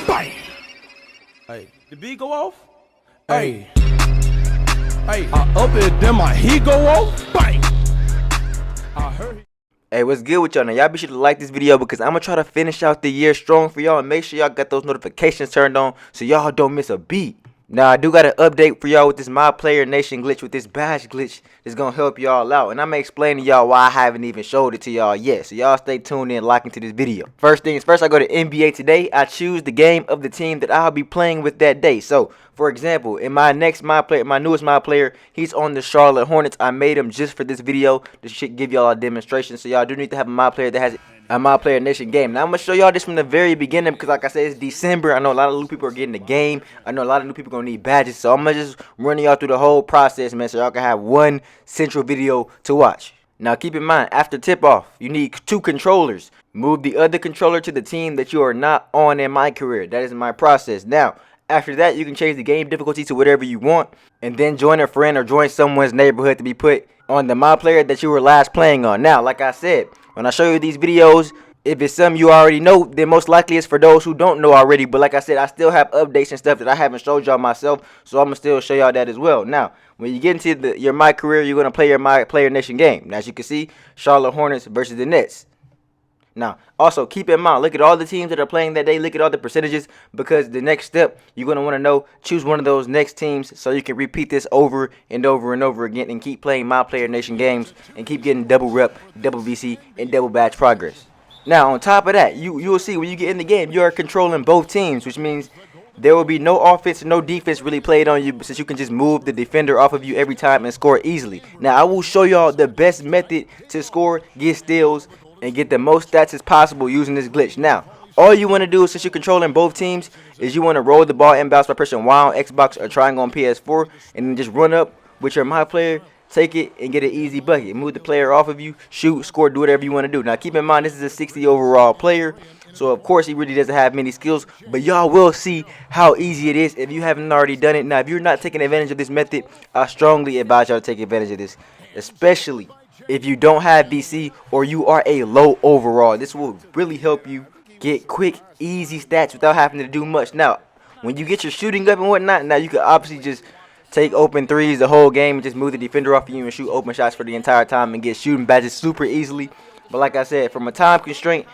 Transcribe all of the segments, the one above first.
Bang. Hey, the beat go off? Hey. Hey, I up it, then my heat go off. Bang. I heard. Hey, what's good with y'all? Now, y'all be sure to like this video because I'm going to try to finish out the year strong for y'all. And make sure y'all got those notifications turned on so y'all don't miss a beat. Now, I do got an update for y'all with this My Player Nation glitch, with this badge glitch that's going to help y'all out. And I'm going to explain to y'all why I haven't even showed it to y'all yet. So y'all stay tuned in, lock into this video. First things first, I go to NBA Today. I choose the game of the team that I'll be playing with that day. So, for example, in my newest My Player, he's on the Charlotte Hornets. I made him just for this video to give y'all a demonstration. So y'all do need to have a My Player that has a My Player Nation game. Now I'm gonna show y'all this from the very beginning because, like I said, it's December. I know a lot of new people are getting the game. I know a lot of new people gonna need badges. So I'm gonna just run y'all through the whole process, man, so y'all can have one central video to watch. Now keep in mind, after tip off, you need 2 controllers. Move the other controller to the team that you are not on in my career. That is my process. Now, after that, you can change the game difficulty to whatever you want, and then join a friend or join someone's neighborhood to be put on the My Player that you were last playing on. Now, like I said, when I show you these videos, if it's something you already know, then most likely it's for those who don't know already. But like I said, I still have updates and stuff that I haven't showed y'all myself, so I'm going to still show y'all that as well. Now, when you get into your My Career, you're going to play your My Player Nation game. Now, as you can see, Charlotte Hornets versus the Nets. Now, also, keep in mind, look at all the teams that are playing that day. Look at all the percentages, because the next step, you're going to want to know, choose one of those next teams so you can repeat this over and over and over again and keep playing My Player Nation games and keep getting double rep, double VC, and double badge progress. Now, on top of that, you'll see when you get in the game, you are controlling both teams, which means there will be no offense, no defense really played on you, since you can just move the defender off of you every time and score easily. Now, I will show y'all the best method to score, get steals, and get the most stats as possible using this glitch. Now, all you want to do, since you're controlling both teams, is you want to roll the ball inbounds by pressing Y on Xbox or triangle on PS4, and then just run up with your My Player, take it, and get an easy bucket. Move the player off of you, shoot, score, do whatever you want to do. Now, keep in mind, this is a 60 overall player, so of course he really doesn't have many skills, but y'all will see how easy it is if you haven't already done it. Now, if you're not taking advantage of this method, I strongly advise y'all to take advantage of this, especially if you don't have VC or you are a low overall. This will really help you get quick, easy stats without having to do much. Now, when you get your shooting up and whatnot, now you can obviously just take open threes the whole game and just move the defender off of you and shoot open shots for the entire time and get shooting badges super easily. But like I said, from a time constraint,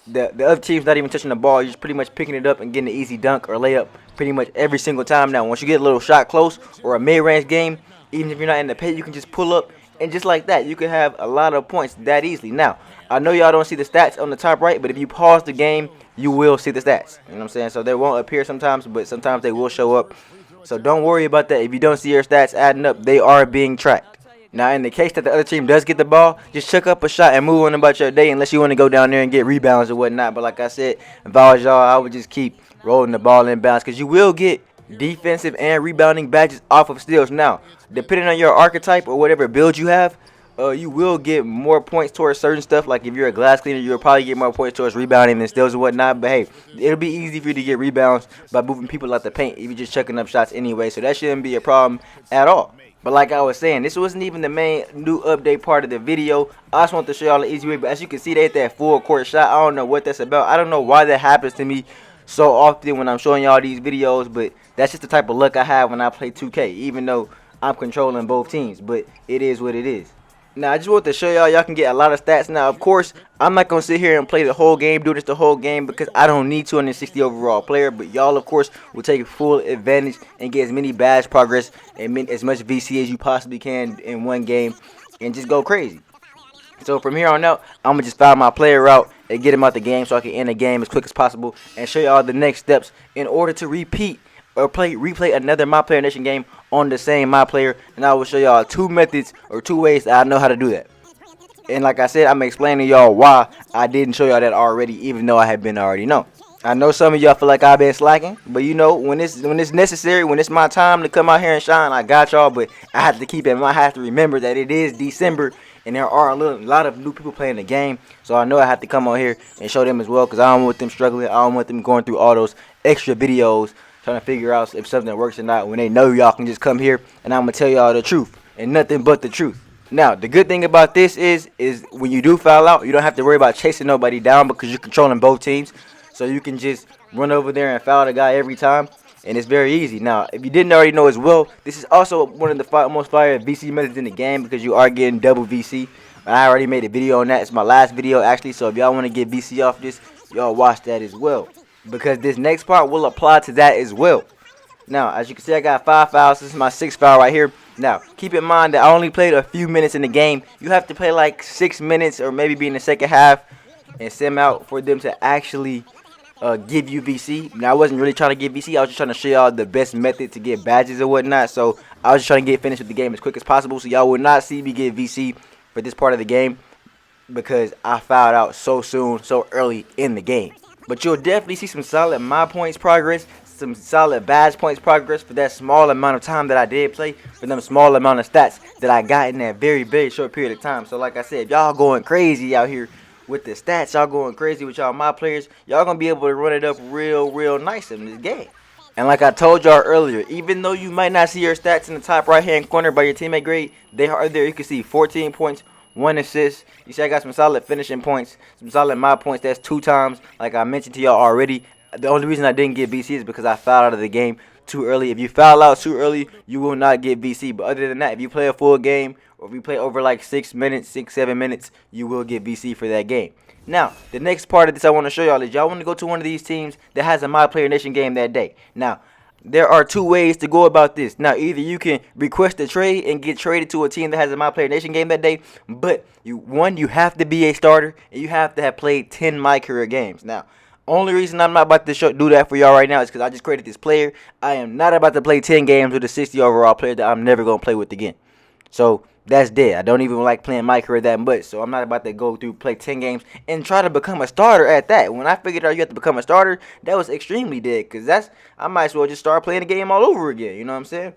the other team's not even touching the ball. You're just pretty much picking it up and getting an easy dunk or layup pretty much every single time. Now, once you get a little shot close or a mid-range game, even if you're not in the paint, you can just pull up. And just like that, you can have a lot of points that easily. Now, I know y'all don't see the stats on the top right, but if you pause the game, you will see the stats. You know what I'm saying? So they won't appear sometimes, but sometimes they will show up. So don't worry about that. If you don't see your stats adding up, they are being tracked. Now, in the case that the other team does get the ball, just chuck up a shot and move on about your day, unless you want to go down there and get rebounds or whatnot. But like I said, if I was y'all, I would just keep rolling the ball in bounds, because you will get defensive and rebounding badges off of steals. Now, depending on your archetype or whatever build you have, you will get more points towards certain stuff. Like if you're a glass cleaner, you'll probably get more points towards rebounding than steals and whatnot. But hey, it'll be easy for you to get rebounds by moving people out the paint if you're just chucking up shots anyway. So that shouldn't be a problem at all. But like I was saying, this wasn't even the main new update part of the video. I just want to show y'all the easy way. But as you can see, they hit that full court shot. I don't know what that's about. I don't know why that happens to me so often when I'm showing y'all these videos, but that's just the type of luck I have when I play 2K, even though I'm controlling both teams. But it is what it is. Now, I just want to show y'all can get a lot of stats. Now, of course, I'm not going to sit here and play the whole game, do this the whole game, because I don't need 260 overall player. But y'all, of course, will take full advantage and get as many badge progress and as much VC as you possibly can in one game and just go crazy. So from here on out, I'm going to just find my player out and get him out the game so I can end the game as quick as possible and show y'all the next steps in order to repeat or replay another My Player Nation game on the same My Player. And I will show y'all 2 methods or 2 ways that I know how to do that. And like I said, I'm explaining y'all why I didn't show y'all that already, even though I have been already know. I know some of y'all feel like I've been slacking, but you know, when it's necessary, when it's my time to come out here and shine, I got y'all. But I have to keep in mind, I have to remember that it is December and there are a lot of new people playing the game. So I know I have to come on here and show them as well, because I don't want them struggling. I don't want them going through all those extra videos trying to figure out if something works or not, when they know y'all can just come here and I'm going to tell y'all the truth and nothing but the truth. Now, the good thing about this is when you do foul out, you don't have to worry about chasing nobody down because you're controlling both teams. So you can just run over there and foul the guy every time, and it's very easy. Now, if you didn't already know as well, this is also one of the most fire VC methods in the game because you are getting double VC. I already made a video on that. It's my last video actually, so if y'all want to get VC off this, y'all watch that as well, because this next part will apply to that as well. Now, as you can see, I got 5 fouls. This is my 6th foul right here. Now, keep in mind that I only played a few minutes in the game. You have to play like 6 minutes or maybe be in the second half and sim out for them to actually give you VC. Now, I wasn't really trying to get VC. I was just trying to show y'all the best method to get badges or whatnot. So, I was just trying to get finished with the game as quick as possible. So, y'all will not see me get VC for this part of the game because I fouled out so soon, so early in the game. But you'll definitely see some solid Mypoints progress, some solid badge points progress for that small amount of time that I did play, for them small amount of stats that I got in that very, very short period of time. So like I said, if y'all going crazy out here with the stats, y'all going crazy with y'all my players, y'all gonna be able to run it up real nice in this game. And like I told y'all earlier, even though you might not see your stats in the top right hand corner by your teammate grade, they are there. You can see 14 points, 1 assist. You see I got some solid finishing points, some solid my points. That's 2 times, like I mentioned to y'all already. The only reason I didn't get VC is because I fouled out of the game too early. If you foul out too early, you will not get VC. But other than that, if you play a full game, or if you play over like 6 minutes, 7 minutes, you will get VC for that game. Now, the next part of this I want to show y'all is y'all want to go to one of these teams that has a My Player Nation game that day. Now, there are 2 ways to go about this. Now, either you can request a trade and get traded to a team that has a My Player Nation game that day, but you have to be a starter and you have to have played 10 My Career games. Now, only reason I'm not about to do that for y'all right now is because I just created this player. I am not about to play 10 games with a 60 overall player that I'm never going to play with again. So, that's dead. I don't even like playing My Career that much, so I'm not about to go through play 10 games and try to become a starter at that. When I figured out you have to become a starter, that was extremely dead, because I might as well just start playing the game all over again, you know what I'm saying?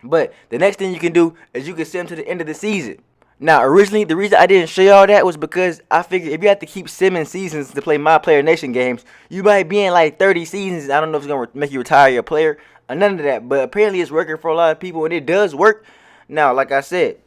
But the next thing you can do is you can sim to the end of the season. Now, originally, the reason I didn't show y'all that was because I figured if you have to keep simming seasons to play My Player Nation games, you might be in like 30 seasons. I don't know if it's going to make you retire your player or none of that, but apparently it's working for a lot of people, and it does work. Now, like I said,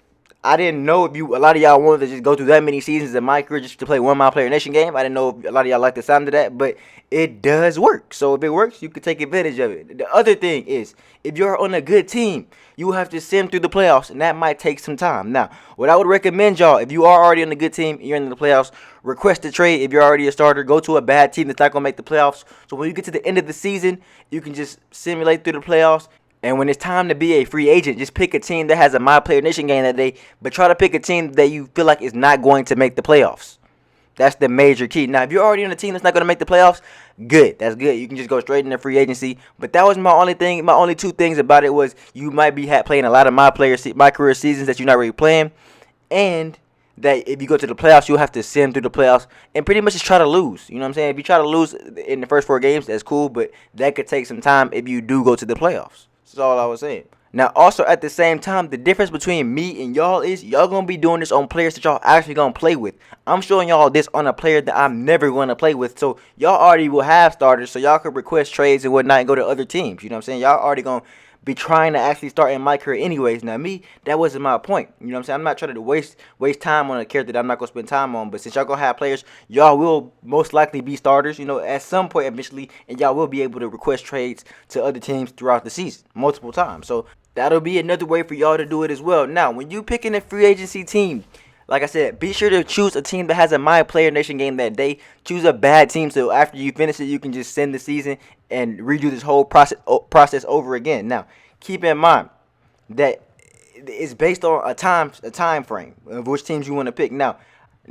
I didn't know if a lot of y'all wanted to just go through that many seasons in My Career just to play one My Player Nation game. I didn't know if a lot of y'all like the sound of that, but it does work. So if it works, you can take advantage of it. The other thing is, if you're on a good team, you will have to sim through the playoffs, and that might take some time. Now, what I would recommend y'all, if you are already on a good team and you're in the playoffs, request a trade. If you're already a starter, go to a bad team that's not going to make the playoffs. So when you get to the end of the season, you can just simulate through the playoffs. And when it's time to be a free agent, just pick a team that has a My Player Nation game that day, but try to pick a team that you feel like is not going to make the playoffs. That's the major key. Now, if you're already on a team that's not going to make the playoffs, good. That's good. You can just go straight into free agency. But that was my only thing. My only 2 things about it was you might be playing a lot of My Career seasons that you're not really playing, and that if you go to the playoffs, you'll have to sim through the playoffs and pretty much just try to lose. You know what I'm saying? If you try to lose in the first 4 games, that's cool, but that could take some time if you do go to the playoffs. That's all I was saying. Now, also at the same time, the difference between me and y'all is y'all going to be doing this on players that y'all actually going to play with. I'm showing y'all this on a player that I'm never going to play with. So, y'all already will have starters, so y'all could request trades and whatnot and go to other teams. You know what I'm saying? Y'all already going to be trying to actually start in My Career anyways. Now, me, that wasn't my point. You know what I'm saying? I'm not trying to waste time on a character that I'm not going to spend time on. But since y'all going to have players, y'all will most likely be starters, you know, at some point eventually. And y'all will be able to request trades to other teams throughout the season multiple times. So, that'll be another way for y'all to do it as well. Now, when you picking a free agency team, like I said, be sure to choose a team that has a My Player Nation game that day. Choose a bad team so after you finish it, you can just send the season and redo this whole process over again. Now, keep in mind that it's based on a time frame of which teams you want to pick. Now,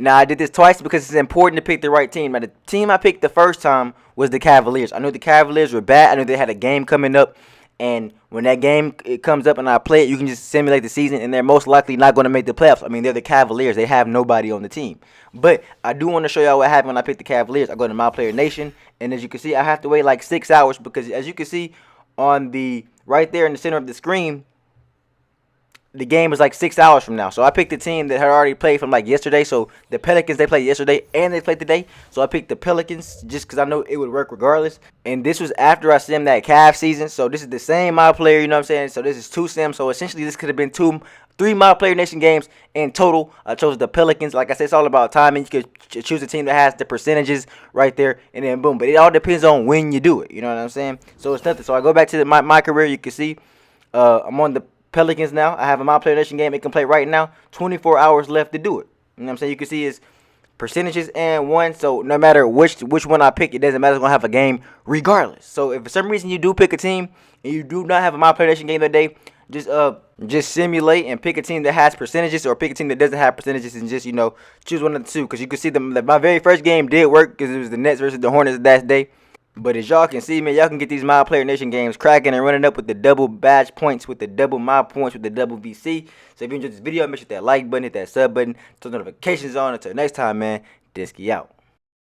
I did this twice because it's important to pick the right team. Now, the team I picked the first time was the Cavaliers. I knew the Cavaliers were bad. I knew they had a game coming up. And when that game comes up and I play it, you can just simulate the season, and they're most likely not going to make the playoffs. I mean, they're the Cavaliers. They have nobody on the team. But I do want to show y'all what happened when I picked the Cavaliers. I go to My Player Nation, and as you can see, I have to wait like 6 hours because, as you can see on the right there in the center of the screen, the game is like 6 hours from now. So I picked the team that had already played from like yesterday. So the Pelicans, they played yesterday and they played today. So I picked the Pelicans just because I know it would work regardless. And this was after I simmed that Cavs season. So this is the same My Player, you know what I'm saying? So this is 2 sims. So essentially this could have been 3 My Player Nation games in total. I chose the Pelicans. Like I said, it's all about timing. You could choose a team that has the percentages right there and then boom. But it all depends on when you do it. You know what I'm saying? So it's nothing. So I go back to my career. You can see I'm on the Pelicans now. I have a My Player Nation game. It can play right now. 24 hours left to do it. You know what I'm saying? You can see it's percentages and 1. So no matter which one I pick, it doesn't matter. It's going to have a game regardless. So if for some reason you do pick a team and you do not have a My Player Nation game that day, just simulate and pick a team that has percentages or pick a team that doesn't have percentages and just, choose one of the two. Because you can see my very first game did work because it was the Nets versus the Hornets that day. But as y'all can see, man, y'all can get these My Player Nation games cracking and running up with the double badge points, with the double My Points, with the double VC. So if you enjoyed this video, make sure that like button, hit that sub button, turn notifications on. Until next time, man, Denski out.